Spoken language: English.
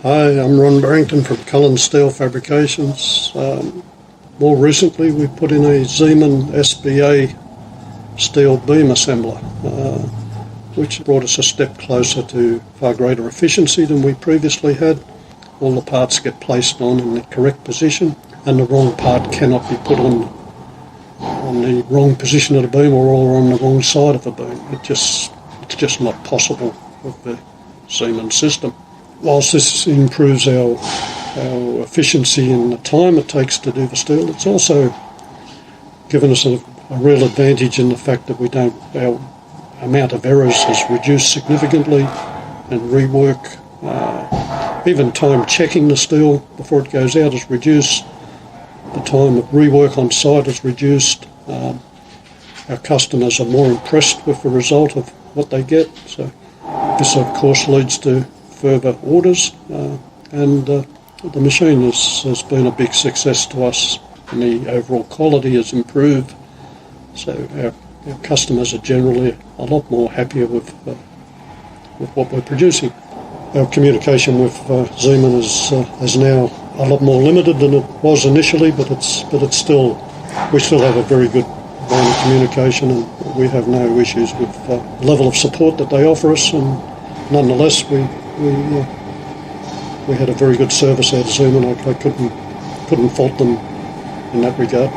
Hi, I'm Ron Barrington from Cullen Steel fabrications. More recently, we put in a Zeman SBA steel beam assembler, which brought us a step closer to far greater efficiency than we previously had. All the parts get placed on in the correct position, and the wrong part cannot be put on the wrong position of the beam or on the wrong side of the beam. It's just not possible with the Zeman system. Whilst this improves our efficiency and the time it takes to do the steel, it's also given us a real advantage in the fact that our amount of errors has reduced significantly, and rework, even time checking the steel before it goes out is reduced. The time of rework on site is reduced. Our customers are more impressed with the result of what they get. So this, of course, leads to further orders, and the machine has been a big success to us, and the overall quality has improved. So our customers are generally a lot more happier with what we're producing. Our communication with Zeman is now a lot more limited than it was initially, but we still have a very good line of communication, and we have no issues with the level of support that they offer us. And nonetheless, we had a very good service out of Zeman. I couldn't fault them in that regard.